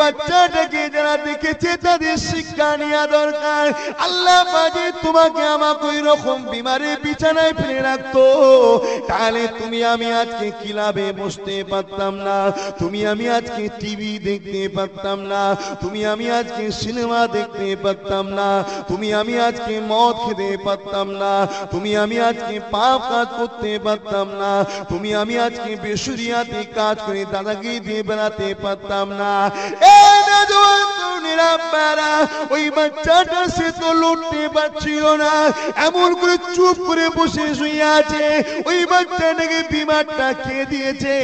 বাচ্চাটাকে যারা দেখেছে তাদের শিক্ষা নেওয়া দরকার। আল্লাহ পাকে তোমাকে আমাকে ওই রকম বিমারে বিছানায় ফেলে রাখতো, তাহলে তুমি আমি আজকে ক্লাবে বসতে পারতাম না, তুমি আমি আজকে টিভি দেখতে পারতাম না, তুমি আমি আজকে সিনেমা দেখতে পারতাম না, তুমি আমি আজকে মদ খেতে পারতাম না, তুমি আমি আজকে পাপ কাজ করতে পারতাম না, তুমি আমি আজকে বেসুরিয়াতে কাজ করে দাদাগিরি দিয়ে বেড়াতে পারতাম না। ওই বাচ্চাটা সে তো লড়তে পারছিল না, এমন করে চুপ করে বসে শুয়ে আছে। ওই বাচ্চাটাকে বিমারটা কে দিয়েছে?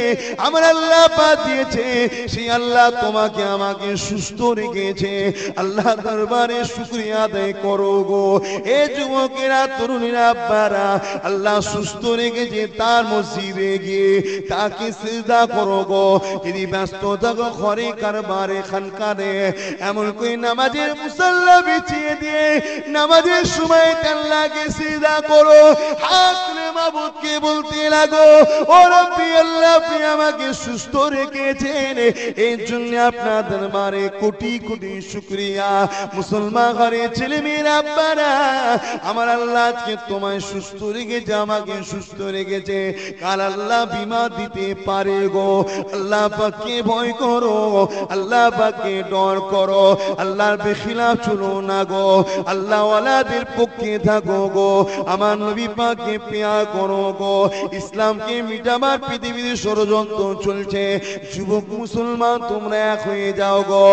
আমার আল্লাহ পাক দিয়েছে। সেই আল্লাহ তোমাকে আমাকে সুস্থ রেখেছে। আল্লাহ দরবারে শুকরিয়া আদায় করো গো এ যুবকেরা, তরুণীরা, আব্বারা। আল্লাহ সুস্থ রেখেছে, তার মসজিদে গিয়ে তাকে সিজদা করো গো। যদি ব্যস্ত থাকো ঘরে কারবারে খানকারে, এমন করে নামাজের মুসাল্লা বিছিয়ে দিয়ে নামাজের সময় আল্লাহকে সিজদা করো। হাত তুলে মাবুদকে বলতে লাগো, ও রব্বি আল্লাহ, আপনি আমাকে সুস্থ রেখেছেন, এর জন্য আপনার দরবারে কোটি কোটি শুকরিয়া। মুসলমান ঘরে ছেলে মেয়েরা, আব্বারা, আমার আল্লাহ আজকে তোমায় সুস্থ রেখেছে, আমাকে সুস্থ রেখেছে। কাল আল্লাহ বীমা দিতে পারে গো। আল্লাহ পাককে ভয় করো, আল্লাহ পাককে ডর করো, আল্লাহর বেখিলাফ চলো না গো, আল্লাহ ওয়ালাদের পক্ষে থাকো গো, আমার নবী পাককে পেয়ার করো গো। ইসলামকে মিটাবার পৃথিবীতে ষড়যন্ত্র চলছে, যুবক মুসলমান তোমরা এক হয়ে যাও গো।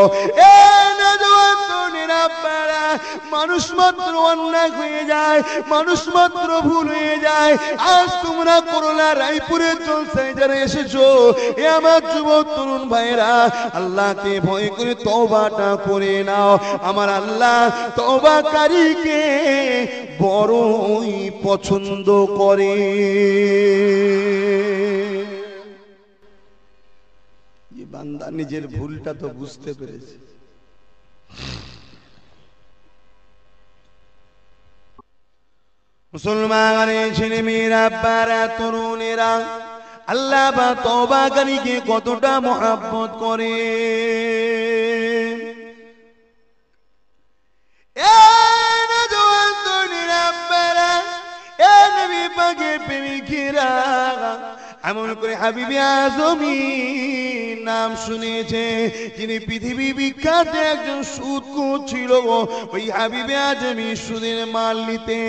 মানুষ মাত্র অন্যায় হয়ে যায়, মানুষ মাত্র ভুল হয়ে যায়। আজ তোমরা করলা রায়পুরের জলসায় যারা এসেছো, এ আমার যুবক তরুণ ভাইরা, আল্লাহকে ভয় করে তওবাটা করে নাও। আমার আল্লাহ তওবাকারীকে বড়ই পছন্দ করে। বান্দা নিজের ভুলটা তো বুঝতে পেরেছে। মুসলমানের ছেলে মেয়েরা, আব্বারা, তরুণেরা, আল্লাহ বা তওবাকারীকে কতটা মহব্বত করে। এমন করে হাবিবে আজমি নাম শুনেছে, যিনি পৃথিবী বিখ্যাত একজন সুদখোর ছিল। ওই হাবিবে আজমি সুদের মাল নিতে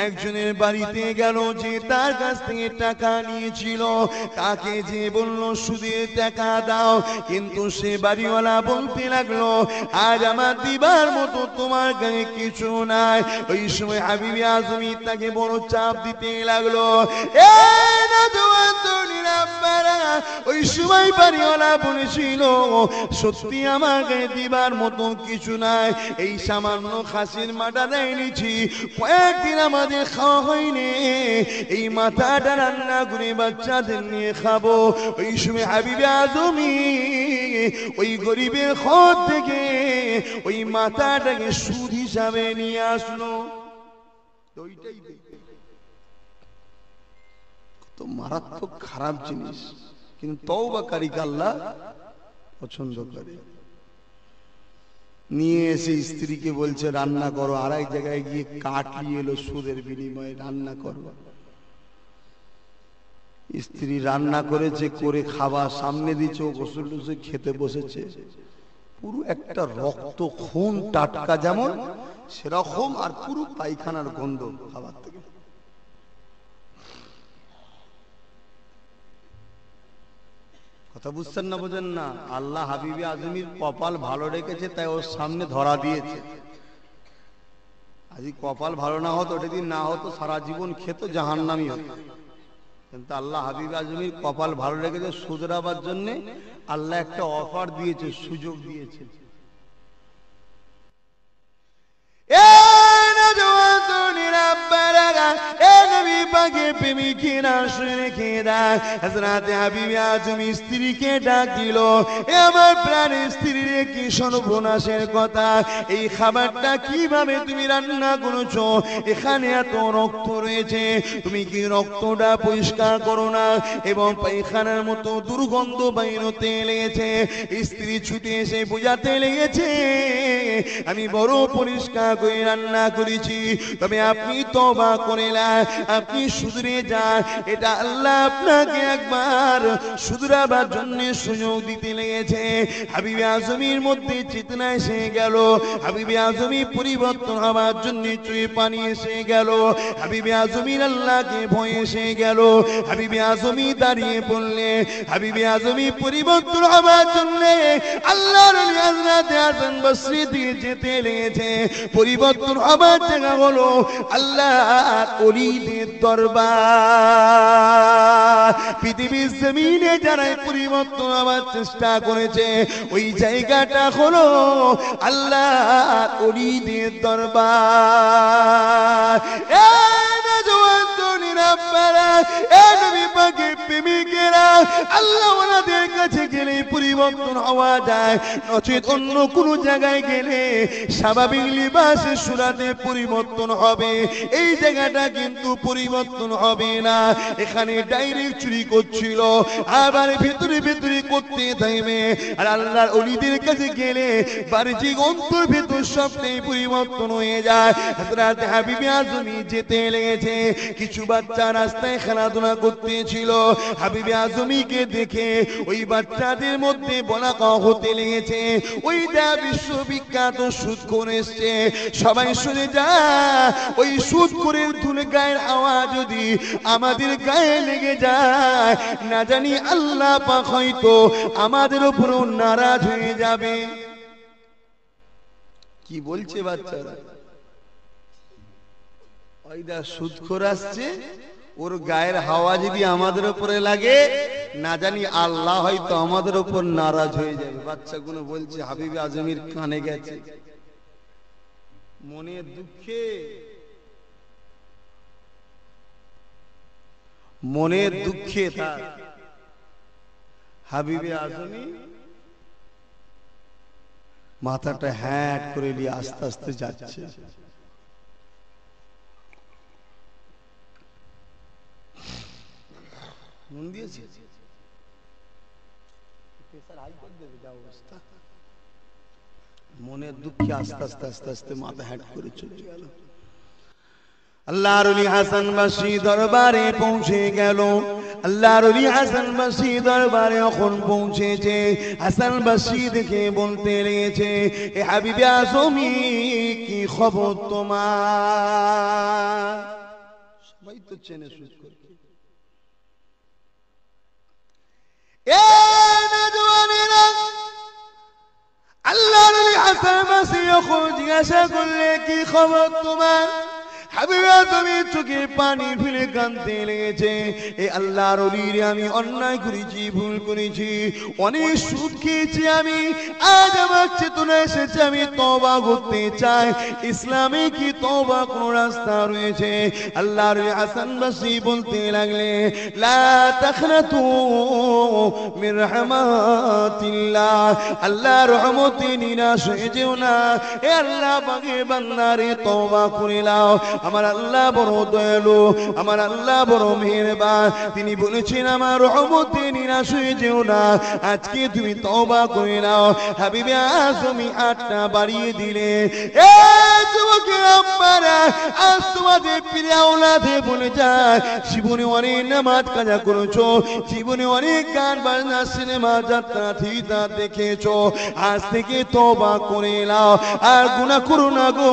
একজনের বাড়িতে গেল, যে তার কাছ থেকে টাকা নিয়েছিল। তাকে যে বলল সুদের টাকা দাও, কিন্তু সে বাড়িওয়ালা বলতে লাগলো, আজ আমার দিবার মতো তোমার কাছে কিছু নাই। ওই সময় হাবিবে আজমি তাকে বড় চাপ দিতে লাগলো। ওই সময় বাড়িওয়ালা বলেছিল, সত্যি আমাকে দিবার মতো কিছু নাই, এই সামান্য খাসির মাথাটা এনেছি, কয়েকদিন আমাদের খাওয়া হয়নি, এই মাথাটা রান্না করে বাচ্চাদের নিয়ে খাবো। ওই সময় হাবিবে আজমি ওই গরিবের ঘর থেকে ওই মাথাটাকে সুদ হিসাবে নিয়ে আসলো। ওইটাই তো মারাত্মক খারাপ জিনিস, কিন্তু তওবাকারীকে আল্লাহ পছন্দ করে। নিয়ে এসে স্ত্রীকে বলছে রান্না করো, আর এক জায়গায় গিয়ে কাঠ নিয়ে এলো সুদের বিনিময়ে রান্না করো। স্ত্রী রান্না করেছে, করে খাবার সামনে দিচ্ছে, ও গোসল টোসল খেতে বসেছে। পুরো একটা রক্ত খুন টাটকা যেমন সেরকম, আর পুরো পায়খানার গন্ধ খাবার থেকে। কথা বুঝছেন না, বোঝেন না? আল্লাহ হাবিবে আজমির কপাল ভালো রেখেছে, তাই ওর সামনে ধরা দিয়েছে। আজ কপাল ভালো না হতো, ওটা দিন না হতো, সারা জীবন খেত, জাহান্নামী হতো। কিন্তু আল্লাহ হাবিবে আজমির কপাল ভালো রেখেছে, শুধরাবার জন্য আল্লাহ একটা অফার দিয়েছে, সুযোগ দিয়েছে। লাগা এ নবী পাকে প্রেমিকেরা শুনে রেখে দেয় হযরত হাবিবে আজম স্ত্রীকে ডাক দিল এ আমার প্রাণের স্ত্রী রে কি সর্বনাশের কথা এই খাবারটা কিভাবে তুমি রান্না করেছো এখানে এত রক্ত রয়েছে তুমি কি রক্তটা পরিষ্কার করো না এবং পায়খানার মতো দুর্গন্ধ বাইর হতে লেগেছে স্ত্রী ছুটে এসে বোঝাতে লেগেছে আমি বড় পরিষ্কার করে রান্না করেছি তবে আপনি তওবা করে নেন আপনি শুধরে যান এটা আল্লাহ আপনাকে একবার শুধরাবার জন্য সুযোগ দিতে লেগেছে হাবিবে আজমের মধ্যে চেতনা এসে গেল হাবিবে আজমি পরিবর্তন হওয়ার জন্য চোখে পানি এসে গেল হাবিবে আজমির আল্লাহকে ভয় এসে গেল হাবিবে আজমি দাঁড়িয়ে পড়লে হাবিবে আজমি পরিবর্তন হওয়ার জন্য আল্লাহর ওলি হযরত হাসান বসরি দিয়ে যেতে লেগেছে পরিবর্তন হওয়ার জায়গা হলো আল্লাহর ওলিদের দরবার পৃথিবীর জমিনে যারা পরিবর্তন হওয়ার চেষ্টা করেছে ওই জায়গাটা হলো আল্লাহর ওলিদের দরবার এ নওজওয়ান তরুণীরা আপনারা এ নবী পাকের প্রেমিকেরা আল্লাহ ওনাদের কাছে গেলে পরিবর্তন হওয়া যায় নচেত অন্য কোনো জায়গায় গেলে স্বাভাবিক লিবাসে সুরাতে পরিবর্তন হবে এই জায়গাটা কিন্তু পরিবর্তন হবে না এখানে ডাইরেক্ট চুরি করছিল আবার ভিতরে ভিতরে করতে থাকবে আর আল্লাহর ওলিদের কাছে গেলে বাহ্যিক অন্তর ভিতর সবটাই পরিবর্তন হয়ে যায় হযরত হাবিবে আজমি যেতে লেগেছে কিছু বাচ্চা রাস্তায় খেলাধুলা করতেছিল হাবিবে আজমিকে দেখে ওই বাচ্চাদের মধ্যে বলা হতে লেগেছে ওই দা বিশ্ববিখ্যাত সুদখোর এসছে সবাই শুনে যা ওই সুদখোরের ধুলে গায়ের আওয়াজ যদি আমাদের গায়ে লেগে যায় না জানি আল্লাহ পাক হয়তো আমাদের উপর নারাজ হয়ে যাবে কি বলছে বাচ্চারা ওই দা সুদখোর আসছে ওর গায়ের হাওয়া যদি আমাদের উপরে লাগে না জানি আল্লাহ হয়তো আমাদের উপর নারাজ হয়ে যাবে বাচ্চাগুলো বলছে হাবিবে আজমির কানে গেছে মনের দুঃখে তার হাবিবে আজমি মাথাটা হ্যাট করে নিয়ে আস্তে আস্তে যাচ্ছে মন দিয়েছে মনের দুঃখে আস্তে আস্তে আস্তে আস্তে মাথা হ্যাট করে চলে গেল আল্লাহর ওলি হাসান বসরি দরবারে পৌঁছে গেল আল্লাহর ওলি হাসান বসরি দরবারে যখন পৌঁছেছে হাসান বসরি দেখে বলতে লেগেছে এ হাবিবে আজমি কি খবর তোমার সবাই তো চেনে সুদ করে এ নওজওয়ানেরা আল্লাহর ওলি হাসান বসরি যখন জিজ্ঞাসা করলে কি খবর তোমার হাবিবে আজমি চোখে পানি ফেলে কাঁদতে লেগেছে এ আল্লাহর ওলির আমি অন্যায় করেছি ভুল করেছি অনেক সুদ খেয়েছি আমি আজ আমার চেতনা এসেছে আমি তওবা করতে চাই ইসলামে কি তওবা কোন রাস্তা রয়েছে আল্লাহর ওলি হাসান বসরি বলতে লাগলে লা তাখনাতু মির রাহমাতিল্লাহ আল্লাহর রহমতে নিরাশ হয়ে যেও না এ আল্লাহ পাকের বান্দারে তওবা করে নাও আমার আল্লাহ বড় দয়ালু আমার আল্লাহ বড় মেহেরবান তিনি বলেছেন আমার রহমতে নিরাশ হয়ে যেও না আজকে তুমি তওবা করে নাও হাবিবে আজমি হাতটা বাড়িয়ে দিলে এ যুবকেরা আপনারা আজ তোমাদের প্রিয় আওলাদে বলে যায় জীবনে অনেক নামাজ কাজা করেছো জীবনে অনেক গান বাজনা সিনেমা যাত্রা থিয়েটার দেখেছো আজ থেকে তওবা করে নাও আর গুনাহ করো না গো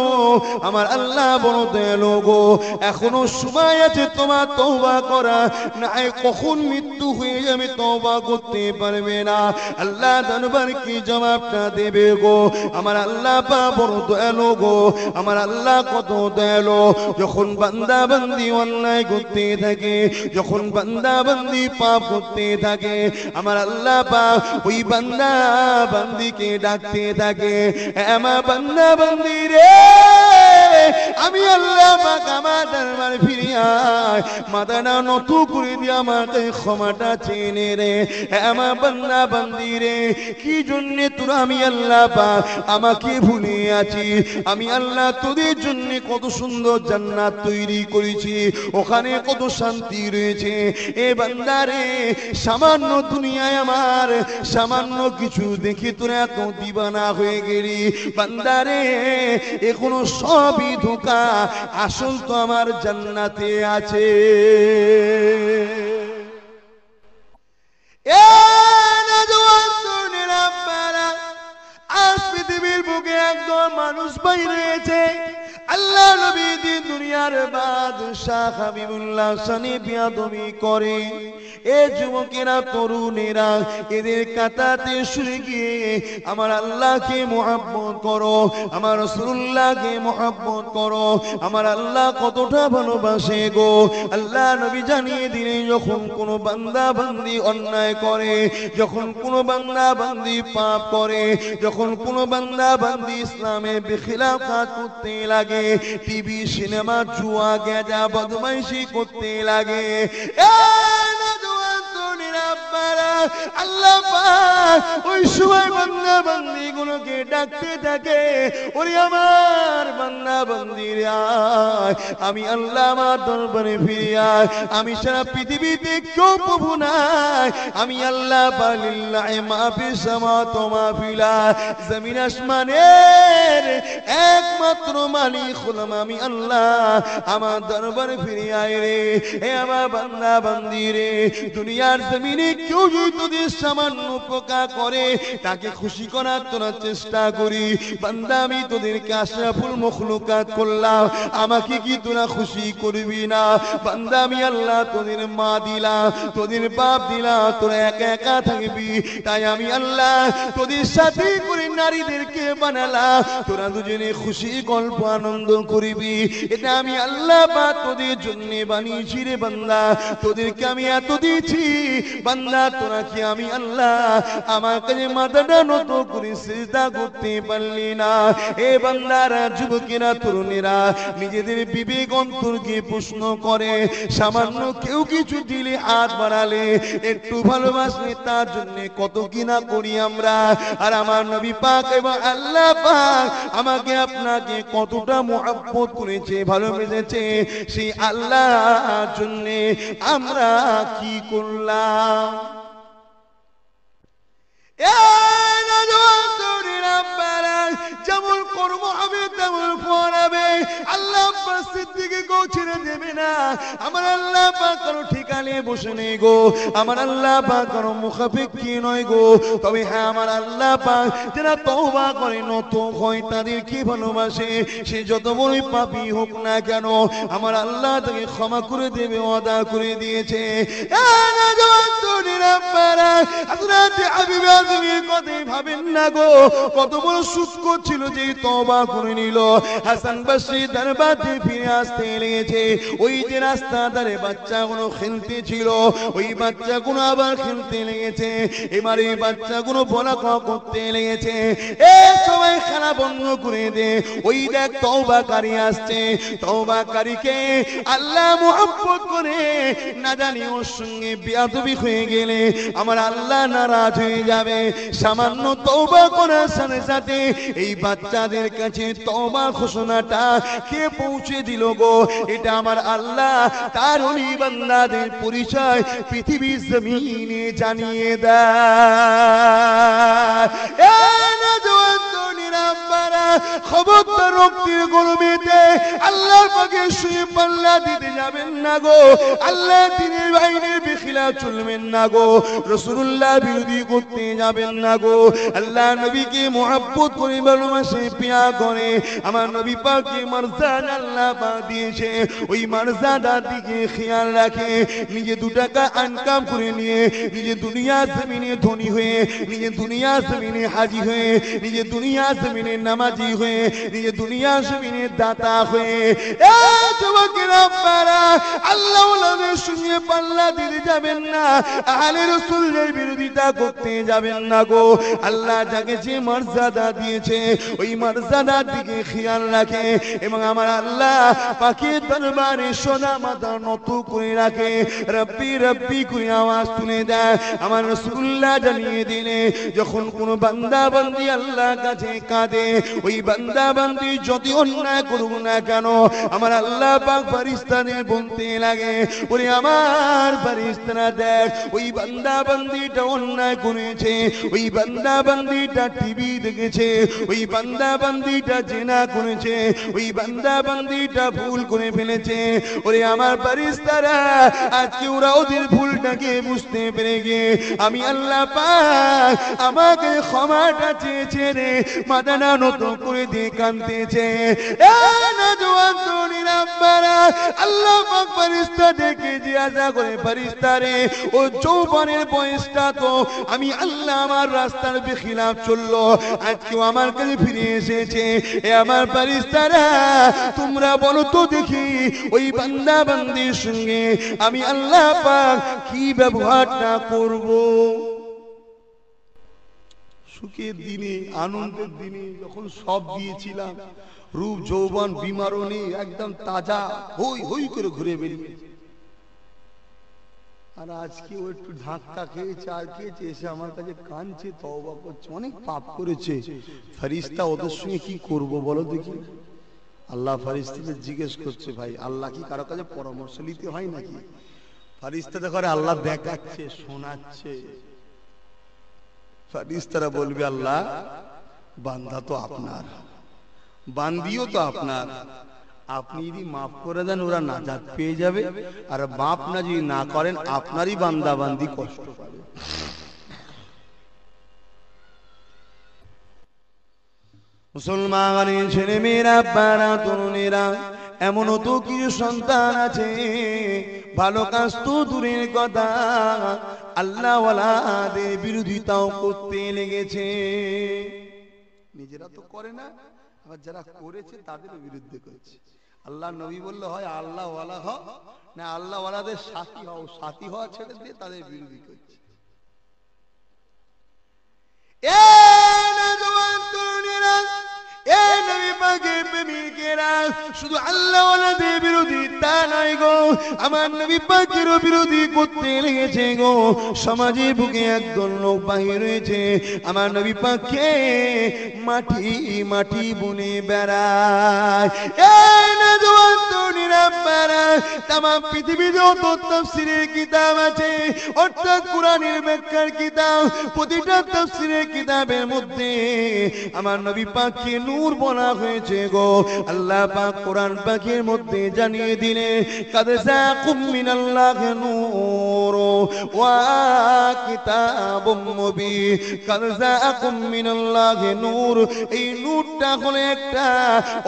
আমার আল্লাহ বড় দয়ালু গো এখনো সময় আছে তোমার তওবা করা না কখন মৃত্যু হয়ে যাবে তওবা করতে পারবে না আল্লাহ দরবার কি জবাবটা দেবে গো আমার আল্লাহ পাক বড় দয়ালু গো আমার আল্লাহ কত দয়ালু যখন বান্দা বান্দি অন্যায় করতে থাকে যখন বান্দা বান্দি পাপ করতে থাকে আমার আল্লাহ পাক ওই বান্দা বান্দিকে ডাকতে থাকে আমার বান্দা বান্দি রে আমি আল্লাহ পাক আমার দরবারে ফিরে আয়, মাথাটা নত করে দিয়ে আমাকে ক্ষমাটা চেনে রে। আমার বান্দা বান্দি রে, কি জন্যে তোরা আমি আল্লাহ পাক আমাকে ভুলে আছিস? আমি আল্লাহ তোদের জন্য কত সুন্দর জান্নাত তৈরি করেছি, ওখানে কত শান্তি রয়েছে। এ বান্দারে, সামান্য দুনিয়ায় আমার সামান্য কিছু দেখে তোরা এত দিবানা হয়ে গেলি। বান্দারে, এখনো সবই ধোঁকা, আসল তো আমার জান্নাতে আছে। আজ পৃথিবীর বুকে একজন মানুষ বাইরেছে, আল্লাহ নবী দিন দুনিয়ার বাদশাহ হাবিবুল্লাহ সানি বিয়াদবি করে। এ যুবকেরা তরুণেরা, এদের কাতাতে শুনে গিয়ে আমার আল্লাহকে মুহাব্বত করো, আমার রাসূলুল্লাহকে মুহাব্বত করো। আমার আল্লাহ কতটা ভালোবাসে গো। আল্লাহ নবী জানিয়ে দিলেন, যখন কোনো বান্দা বান্দি অন্যায় করে, যখন কোনো বান্দা বান্দি পাপ করে, যখন কোনো বান্দা বান্দি ইসলামের বেখিলাফ কাজ করতে লাগে, টিভি সিনেমা জুয়া গেজা বদমাইশি করতে লাগে, আল্লাহ পাক ওই সময় বান্দা বান্দি গুলোকে ডাকতে থাকে, ওরে আমার বান্দা বান্দিরা, আমি আল্লাহ আমার দরবারে ফিরে আয়। আমি সারা পৃথিবীতে কেউ প্রভু নাই, আমি আল্লাহ লিল্লাহি মা ফিস সামাওয়াতি ওয়া মা ফিল আরদ, জমিন আসমানের একমাত্র মালিক হলাম আমি আল্লাহ। আমার দরবারে ফিরে আয় রে, হে আমার বান্দা বান্দি রে। দুনিয়ার জমিনে কেউ যদি সামান্য উপকার করে, তাকে খুশি করার তোরা চেষ্টা করি। বান্দা, আমি তোদেরকে আশরাফুল মখলুকাত করলাম, আমাকে কি তোরা খুশি করবি না? বান্দা, আমি আল্লাহ তোদের মা দিলাম, তোদের বাপ দিলাম, তোরা একা একা থাকবি, তাই আমি আল্লাহ তোদের সাথে করে নারীদেরকে বানালাম, তোরা দুজনে খুশি গল্প আনন্দ করবি। এটা আমি আল্লাহ বা তোদের জন্য বানিয়েছি রে বান্দা, তোদেরকে আমি এত দিয়েছি। বান্দা, তোরা কি আমি আল্লাহ আমার কাছে মাথাটা নত করে সিজদা করতে পারলি না? এ বান্দারা, যুবকেরা, তরুণেরা, নিজেদের বিবেক অন্তরকে প্রশ্ন করে। সামান্য কেউ কিছু দিলে, হাত বাড়ালে, একটু ভালোবাসলে, তার জন্য কত কিনা করি আমরা। আর আমার নবী পাক এবং আল্লাহ পাক আমাকে আপনাকে কতটা মুহাব্বত করেছে, ভালোবেসেছে, সেই আল্লাহর জন্য আমরা কি করলাম? যেমন কর্ম হবে তেমন ফল হবে। আল্লাহ সিদ্দিকে গো ছেড়ে দেবে না। আমার আল্লাহ পাক কারো ঠিকানে বসে নেই গো, আমার আল্লাহ পাক কারো মুখাপেক্ষী নয় গো। তবে হ্যাঁ, আমার আল্লাহ পাক যারা তওবা করে, নত হয়, তাদের কি ভালোবাসে। সে যত বড়ই পাপী হোক না কেন, আমার আল্লাহ তাকে ক্ষমা করে দেবে, ওয়াদা করে দিয়েছে। কথাই ভাবেন না গো, কত বড় শুষ্ক ছিল যে তওবা করে নিল। হাসান বসরি দরবারে ফিরে আসতে লেগেছে। ওই যে রাস্তা ধারে বাচ্চাগুলো খেলতে ছিল, ওই বাচ্চাগুলো আবার খেলতে লেগেছে। এবার এই বাচ্চাগুলো বলা করতে লেগেছে, এ সবাই খেলা বন্ধ করে দে, ওই দেখ তওবাকারী আসছে। তওবাকারীকে আল্লাহ মুহাব্বত করে, না জানি ওর সঙ্গে বেয়াদবি হয়ে গেলে আমার আল্লাহ নারাজ হয়ে যাবে। সামান্য তওবা করার সাথে সাথে এই বাচ্চাদের কাছে তওবা ঘোষণাটা কে পৌঁছে দিল গো? এটা আমার আল্লাহ তার ওলি বান্দাদের পরিচয় পৃথিবীর জমিনে জানিয়ে দেয়। খবরদার, রক্তির গরমেতে আল্লাহ পাকে শুয়ে পাল্লা দিতে যাবেন না গো। আল্লাহ দিনের বাইরে বেখিলা চলবেন না গো। রাসূলুল্লাহ বিরোধী করতে যাবেন না গো। আল্লাহ নবীকে মুহাব্বত করে, ভালোবাসে, পিয়া করে। আমার নবী পাককে মর্যাদা আল্লাহ পাক দিয়েছে, ওই মর্যাদার দিকে খেয়াল রাখে। নিজে 2 টাকা ইনকাম করে নিয়ে, নিজে দুনিয়া জমিনে ধনী হয়ে, নিজে দুনিয়া জমিনে হাজি হয়ে, নিজে দুনিয়া জমিনে নামাজি হয়ে, নিজে দুনিয়া জমিনের দাতা হয়ে যুবকেরা আপনারা আল্লাহ ওয়ালাদের সঙ্গে পাল্লা দিতে যাবেন না, আহলে রাসূলের বিরোধিতা করতে যাবেন না গো। আল্লাহ যাকে যে মর্যাদা দিয়েছে ওই মর্যাদার দিকে খেয়াল রাখে এবং আমার আল্লাহ পাকের দরবারে সোনা মাথা নত করে রাখে, রব্বি রব্বি করে আওয়াজ তুলে দেয়। আমার রাসূলুল্লাহ জানিয়ে দিলে যখন কোন বান্দা বান্দি আল্লাহর কাছে কাঁদে, ওই বান্দা বান্দি যত অন্যায় করুক না কেন আমার আল্লাহ পাক ফেরেশতাদের বলতে লাগে, ওরে আমার ফেরেশতারা দেখ ওই বান্দা বান্দিটা অন্যায় করেছে, ওই বান্দা বান্দিটা টিভি দেখেছে, ওই বান্দা বান্দিটা জিনা করেছে, ওই বান্দা বান্দিটা ভুল করে ফেলেছে। ওরে আমার ফেরেশতারা আজকে ওরা ওদের ভুলটাকে বুঝতে পেরে গিয়ে আমি আল্লাহ পাক আমাকে ক্ষমাটা চেয়েছে রে, মাথা নত করে দিয়ে কাঁদতেছে। আল্লাহ পাক ফেরেশতাদেরকে জিজ্ঞাসা করে, ফেরেশতারে ও যৌবনের বয়সটা তো আমি আল্লাহ আমার রাস্তার বেখিলাফ চললো, আজকেও আমার কাছে ফিরে এসেছে। এ আমার ফেরেশতারা তোমরা বলো তো দেখি ওই বান্দা বান্দির সঙ্গে আমি আল্লাহ পাক কি ব্যবহারটা করব? সুখের দিনে আনন্দের দিনে যখন সব দিয়েছিলাম, রূপ যৌবন বিমারও নেই, একদম তাজা হই হই করে ঘুরে বেরিয়ে, আর আজকে ও একটু ধাক্কা খেয়েছে আর খেয়েছে, এসে আমার কাছে কাঁদছে, তওবা করছে, অনেক পাপ করেছে। ফেরেশতা ওদের সঙ্গে কি করব বলো দেখি? আল্লাহ ফেরেশতাদের জিজ্ঞেস করছে, ভাই আল্লাহ কি কারো কাছে পরামর্শ নিতে হয় নাকি? ফেরেশতাদের ঘরে আল্লাহ দেখাচ্ছে, শোনাচ্ছে। ফেরেশতারা বলবে, আল্লাহ বান্দা তো আপনার, বান্দিও তো আপনার, আপনি যদি মাফ করে দেন ওরা নাজাত পেয়ে যাবে, আর মাফ না যদি না করেন আপনারই বান্দা বান্দি কষ্ট পাবে। মুসলমানের ছেলে মেয়েরা, বারা তরুণেরা, এমনও তো কিছু সন্তান আছে ভালো কাজ তো দূরের কথা আল্লাহ ওয়ালাদের বিরোধিতাও করতে লেগেছে। নিজেরা তো করে না, আবার যারা করেছে তাদের বিরুদ্ধে করছে। আল্লাহ নবী বললে হয় আল্লাহ ওয়ালা হও, না আল্লাহ ওয়ালাদের সাথী হও, সাথী হওয়া ছেড়ে দিয়ে তাদের বিরোধী করছে। শুধু আল্লাহ ওয়ালাদের বিরোধী তা নয় গো, আমার নবী পাকেরও বিরোধী করতে লেগেছে গো। সমাজে বুকে একদল লোক বাহির হয়েছে আমার নবী পাককে মাটি মাটি বলে বেড়ায়। তামাম পৃথিবীতে যত তাফসীরের কিতাব আছে, অর্থাৎ কোরআনের ব্যাখ্যার কিতাব, প্রতিটা তাফসীরের কিতাবের মধ্যে আমার নবী পাককে নূর বলা হয়েছে গো। আল্লাহ পাক কোরআন পাকের মধ্যে জানিয়ে দিলে, কাদ জাকুম মিনাল্লাহি নূর ওয়া কিতাবুম মুবিন, কাদ জাকুম মিনাল্লাহি নূর, এই নূরটা হলো একটা,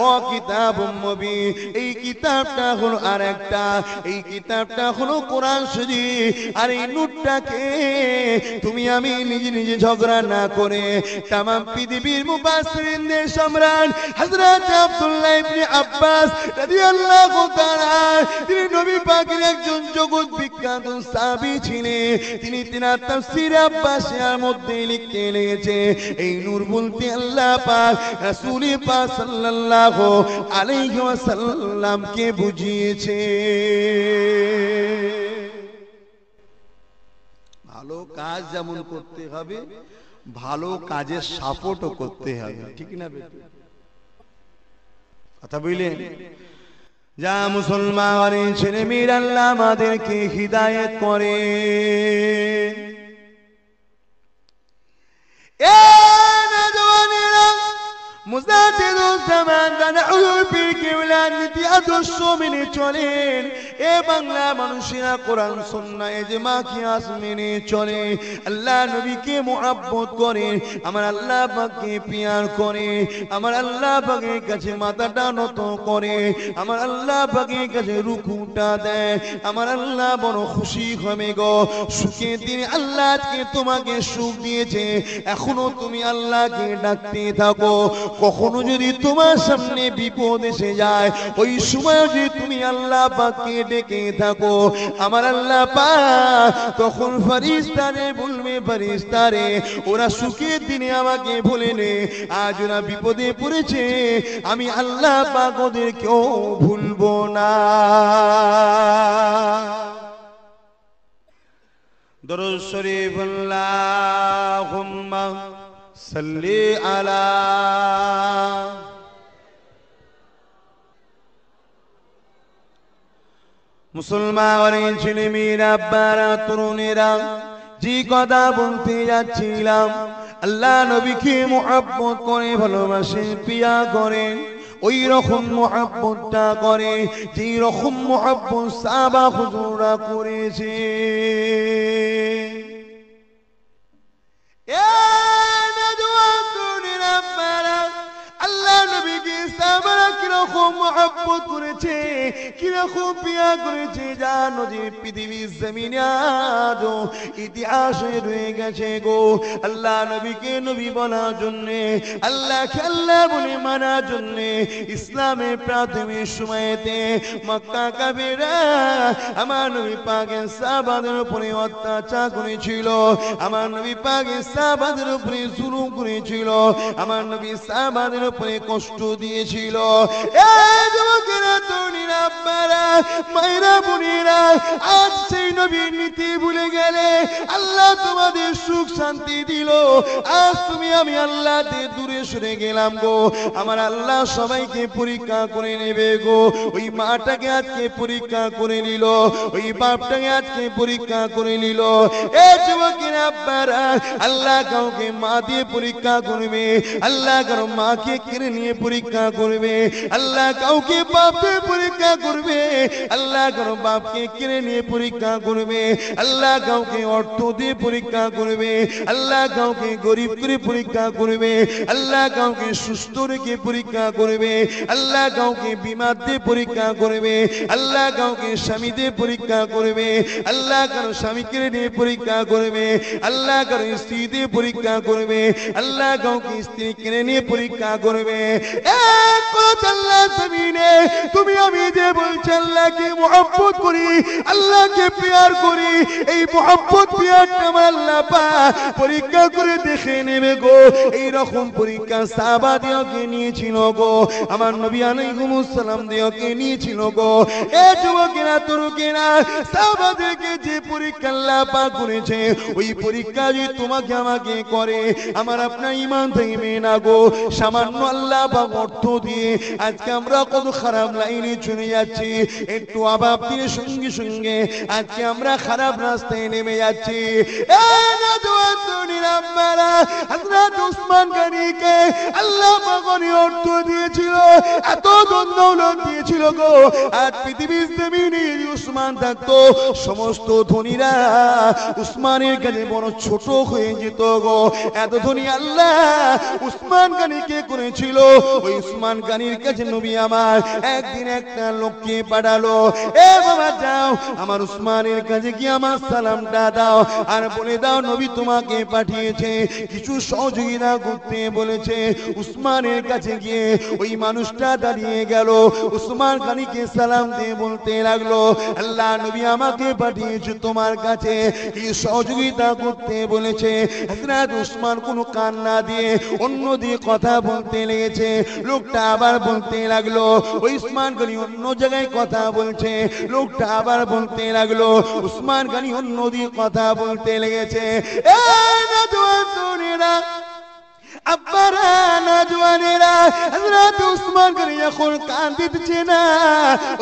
ও কিতাবুম মুবিন এই কিতাবটা হলো আরেকটা, এই কিতাবটা হলো কোরআন শরীফ। আর এই নূরটাকে তুমি আমি নিজে নিজে ঝগড়া না করে তামাম পৃথিবীর মুফাসসিরিনদের সম্রাট হযরত আব্দুল্লাহ ইবনে আব্বাস রাদিয়াল্লাহু তাআলা, তিনি নবী পাকের একজন জগৎ বিখ্যাত সাহাবী ছিলেন, তিনি তিনার তাফসীর আব্বাসিয়ার মধ্যে লিখতে লেগেছে, এই নূর বলতে আল্লাহ পাক রাসূল পাক সাল্লাল্লাহু আলাইহি ওয়াসাল্লামকে বুঝিয়েছে। ভালো কাজ যেমন করতে হবে, ভালো কাজের সাপোর্টও করতে হবে, ঠিক না বেটা? কথা বুঝলেন? যা মুসলমানের ছেলে মেয়েরা, আল্লাহ আমাদেরকে হিদায়াত করে। মুজাদ্দিদুজ জামান দানা উলুল ফিরকি ওয়ালাদি আদর্শ মেনে চলেন। এ বাংলা মানুষেরা কোরআন সুন্নাহ ইজমা কিয়াস মেনে চলে, আল্লাহ নবীকে মুহাব্বত করে, আমার আল্লাহ পাককে পিয়ার করে, আমার আল্লাহ পাকের কাছে মাথাটা নত করে, আমার আল্লাহ পাকের কাছে রুকুটা দেয়, আমার আল্লাহ বড় খুশি হবে গো। সুখের দিন আল্লাহ আজকে তোমাকে সুখ দিয়েছে, এখনো তুমি আল্লাহকে ডাকতে থাকো। কখনো যদি তোমার সামনে বিপদ এসে যায়, ওই সময় যদি তুমি আল্লাহ পাককে ডেকে থাকো, আমার আল্লাহ পাক তখন ফেরেশতারে বলবে, ফেরেশতারে ওরা সুখের দিনে আমাকে ভুলে নে, আজ ওরা বিপদে পড়েছে, আমি আল্লাহ পাক ওদেরকেও ভুলবো না। দরুদ শরীফ আল্লাহুম্মা সাল্লি আলা মুসলমানের ছেলে মেয়েরা, আব্বারা, তরুণেরা, যে কথা বলতে যাচ্ছিলাম, আল্লাহ নবীকে মুহাব্বত করে, ভালোবাসে, পিয়া করে, ওই রকম মুহাব্বতটা করে যেই রকম মুহাব্বত সাহাবা হুজুররা করেছে। আল্লাহ নবীকে সাহাবারা কিরকম মুহাব্বত করেছে, কিরকম পিয়া করেছে, জানো যে পৃথিবীর জমিনে আজও ইতিহাসে রয়ে গেছে গো। আল্লাহ নবীকে নবী বলার জন্যে, আল্লাহকে আল্লাহ বলে মানার জন্যে ইসলামের প্রাথমিক সময়েতে মক্কা কাফেররা আমার নবী পাকের সাহাবাদের উপরে অত্যাচার করেছিল, আমার নবী পাকের সাহাবাদের উপরে জুলুম করেছিল, আমার নবী সাহাবাদের উপরে কষ্ট দিয়েছিল। এই যুবকেরা, তরুণীরা, আব্বারা, মায়েরা, বোনেরা, আজ সেই নবীর নীতি ভুলে গেলে আল্লাহ তোমাদের সুখ শান্তি দিল, আজ তুমি আমি আল্লাহ দূরে সরে গেলাম গো। আমার আল্লাহ সবাইকে পরীক্ষা করে নেবে গো। ওই মাটাকে আজকে পরীক্ষা করে নিল, ওই বাপটাকে আজকে পরীক্ষা করে নিল। এই যুবকেরা, আব্বারা, আল্লাহ কাউকে মা দিয়ে পরীক্ষা করবে, আল্লাহ কারো মাকে কেড়ে নিয়ে পরীক্ষা করবে, আল্লাহ কাউকে বাপ দিয়ে পরীক্ষা করবে, আল্লাহ কারো বাপকে কেড়ে নিয়ে পরীক্ষা করবে, আল্লাহ কাউকে অর্থ দিয়ে পরীক্ষা করবে, আল্লাহ কাউকে গরিব করে পরীক্ষা করবে, আল্লাহ কাউকে সুস্থ রেখে পরীক্ষা করবে, আল্লাহ কাউকে বিমার দিয়ে পরীক্ষা করবে, আল্লাহ কাউকে স্বামী দিয়ে পরীক্ষা করবে, আল্লাহ কারো স্বামী কেড়ে নিয়ে পরীক্ষা করবে, আল্লাহ কারো স্ত্রী দিয়ে পরীক্ষা করবে, আল্লাহ কাউকে স্ত্রী কেড়ে নিয়ে পরীক্ষা করবে। এক কথা আল্লাহ জমিনে তুমি আমি যে বলছি আল্লাহকে মুহাব্বত করি, আল্লাহকে প্যার করি, এই মুহাব্বত প্যারটা আমার আল্লাহ পাক পরীক্ষা করে দেখে নেবে গো। এই রকম পরীক্ষা সাহাবা দিওকে নিয়েছিল গো, আমার নবী আলাইহিস সালাম দিওকে নিয়েছিল গো। এ যুবকেরা, তরুণেরা, সাহাবাদেরকে যে পরীক্ষা আল্লাহ পাক করেছে, ওই পরীক্ষা যদি তোমাকে আমাকে করে, আমার আপনার ঈমান থাকবে না গো। সামান্য আল্লাহ পাক অর্থ দিয়ে আজকে আমরা কত খারাপ লাইনে চলে যাচ্ছি, একটু অভাব দিয়ে সঙ্গে সঙ্গে আজকে আমরা খারাপ রাস্তায় নেমে যাচ্ছি। হযরত উসমান গনিকে আল্লাহ পাক অর্থ দিয়েছিল, এত ধন দৌলত দিয়েছিল গো। আজ পৃথিবীর জমিনে উসমান থাকতো, সমস্ত ধনীরা উসমানের কাছে বড় ছোট হয়ে যেত গো। এত ধনী আল্লাহ উসমান গনিকে করেছিল। ওই উসমান গনির কাছে নবী আমার একদিন একটা লোককে পাঠালো, এ বাবা যাও আমার উসমানের কাছে গিয়ে আমার সালামটা দাও, আর বলে দাও নবী তোমাকে পাঠিয়েছে, কিছু সহযোগিতা করতে বলেছে। উসমানের কাছে গিয়ে ওই মানুষটা দাঁড়িয়ে গেল, উসমান গনিকে সালাম দিয়ে বলতে লাগলো, আল্লাহ নবী আমাকে পাঠিয়েছে তোমার কাছে, কি সহযোগিতা করতে বলেছে। হযরত উসমান কোনো কান না দিয়ে অন্য দিয়ে কথা বলতে লেগেছে। লোকটা আবার বলতে লাগলো, ওই উসমান গনি অন্য জায়গায় কথা বলছে। লোকটা আবার বলতে লাগলো, উসমান গনি অন্য দিয়ে কথা বলতে লেগেছে। এই নওজওয়ানেরা, আব্বারা, নওজওয়ানেরা, হযরত উসমান গনি যখন কাঁদছে না,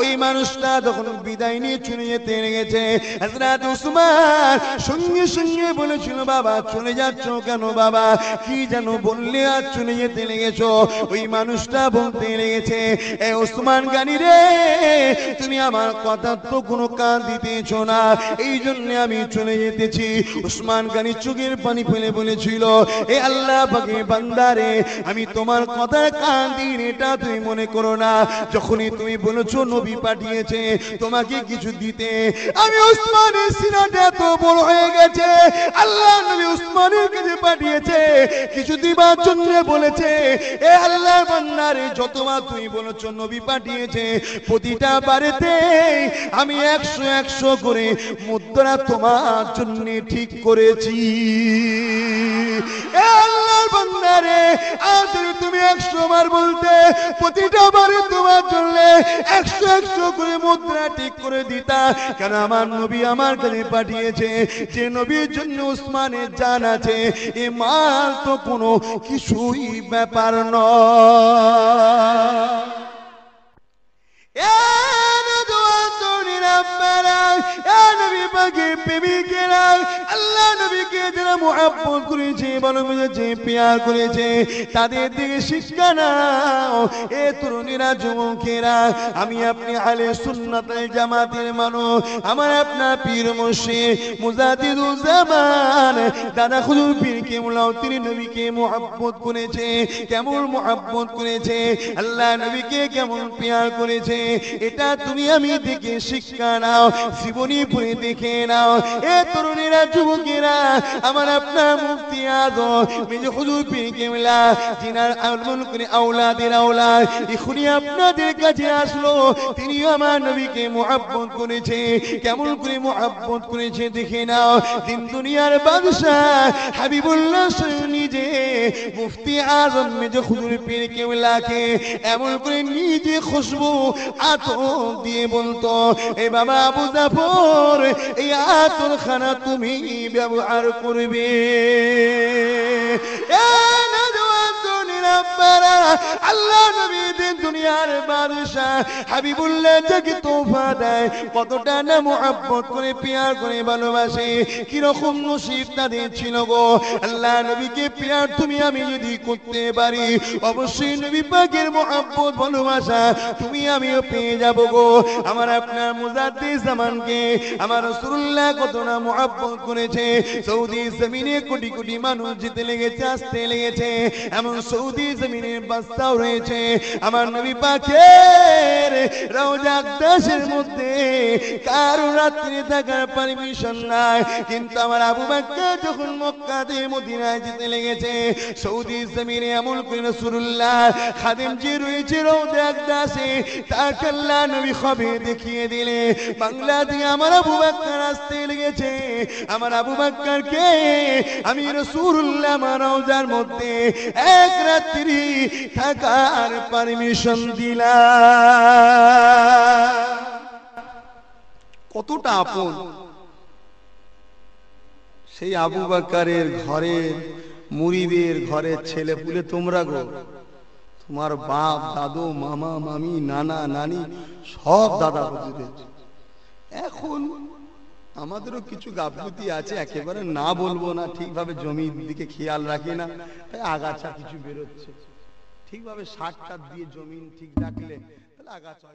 ওই মানুষটা তখন বিদায় নিয়ে চলে যেতে লেগেছে। হযরত উসমান সঙ্গে সঙ্গে বলেছিল, বাবা চলে যাচ্ছ কেন বাবা, কি যেন বললে আর চলে যেতে লেগেছো? ওই মানুষটা বলতে লেগেছে, এ উসমান গনি রে, তুমি আমার কথা তো কোনো কান দিতেছ না, এই জন্য আমি চলে যেতেছি। উসমান গনি চোখের পানি ফেলে বলেছিল, এ আল্লাহ পাকের বান্দারে, আমি তোমার কথায় কান দিই এটা তুমি মনে করো না। যখনই তুমি বলেছো নবী পাঠিয়েছে তোমাকে কিছু দিতে, আমি উসমানের সিনাটা এত বড় হয়ে গেছে, আল্লাহ নবী উসমানের কাছে পাঠিয়েছে কিছু দিবার জন্য বলেছে। এ আল্লাহর বান্দারে, যতবার তুমি বলেছো নবী পাঠিয়েছে, প্রতিটা বারেতে আমি 100 করে মুদ্রা তোমার জন্য ঠিক করেছি। এ আল্লাহর বান্দারে, আজ তুমি 100 বার বলতে, প্রতিটা বারে তোমার জন্য 100 করে মুদ্রা ঠিক করে দিতা। কেন? আমার নবী আমার কাছে পাঠিয়েছে, যে নবীর জন্য উসমানের জান আছে, এ মাল তো কোনো কিছুই ব্যাপার নয়। আল্লাহ নবীকে যারা মুহাব্বত করেছে, ভালোবেসেছে, প্যার করেছে, তাদের দিকে শিক্ষা নাও। এ তরুণীরা, যুবকেরা, আমি আপনি আহলে সুন্নাত ওয়াল জামাতের মানুষ, আমার আপনার পীর মুর্শিদ মুজাদ্দিদুজ্জামান দাদা হুজুর পীর কেবলাও তিনি নবীকে মুহাব্বত করেছে। কেমন মুহাব্বত করেছে, আল্লাহ নবীকে কেমন প্যার করেছে, এটা তুমি আমি দেখে শিক্ষা নাও, জীবনী পড়ে দেখে নাও। এ তরুণীরা, যুবকেরা, আমার আপনার মুফতি আযম মির্জা হুজুর পীর কেবলা, জিনার আমল করে আওলাদের আওলাদ এখনই আপনাদের কাছে আসলো, তিনি আমার নবীকে মুহাব্বত করেছে। কেমন করে মুহাব্বত করেছে দেখে নাও। দিন দুনিয়ার বাদশা হাবিবুল্লাহ নিজে মুফতি আযম মির্জা হুজুর পীর কেবলাকে এমন করে নিজে খুশবু আতর দিয়ে বলতো, এ বাবা আবু জাফর, এই আতর খানা তুমি ব্যবহার করবে। আল্লাহ নবী দিন দুনিয়ার বাদশা হাবিবুল্লাহ যাকে তোফা দেয়, কতটা না মুহাব্বত করে প্যার করে ভালোবাসে, কিরকম নসিব তাদের ছিল গো। আল্লাহ নবীকে প্যার তুমি আমি যদি করতে পারি, অবশ্যই নবী পাকের মুহাব্বত ভালোবাসা তুমি আমিও পেয়ে যাব গো। আমার আপনার মুজাদ্দিদ জামানকে আমার রাসূলুল্লাহ কত না মুহাব্বত করেছে। সৌদি জমিনে কোটি কোটি মানুষ যেতে লেগেছে, আসতে লেগেছে, এমন সৌদি জমিনের বাদশাও রয়েছে। আমার নবী পাকের রওজা আকদাসের মধ্যে কারো রাত্রি থাকার পারমিশন নাই, কিন্তু আমার আবু বকর যখন মক্কা থেকে মদিনায় যেতে লেগেছে, সৌদি জমিনে আমল করে রাসূলুল্লাহ খাদেম যে রয়েছে রওজা আকদাসে, তাকে আল্লাহ নবী খবর দেখিয়ে দিলে বাংলা থেকে আমার আবু বকর আসতে লেগেছে। আমার আবু বকরকে আমি রাসূলুল্লাহ আমার রওজার মধ্যে এক রাত্রি থাকার পারমিশন দিলাম। কতটা আপন সেই আবু বকরের ঘরে, মুরিদের ঘরে ছেলে পুলে তোমরা গো, তোমার বাপ, দাদু, মামা, মামি, নানা, নানি, সব দাদা হুজুরের। এখন আমাদেরও কিছু গাফলতি আছে, একেবারে না বলবো না, ঠিকভাবে জমির দিকে খেয়াল রাখি না, তাই আগাছা কিছু বেরোচ্ছে। ঠিকভাবে সার টার দিয়ে জমিন ঠিক রাখলে তাহলে আগাছা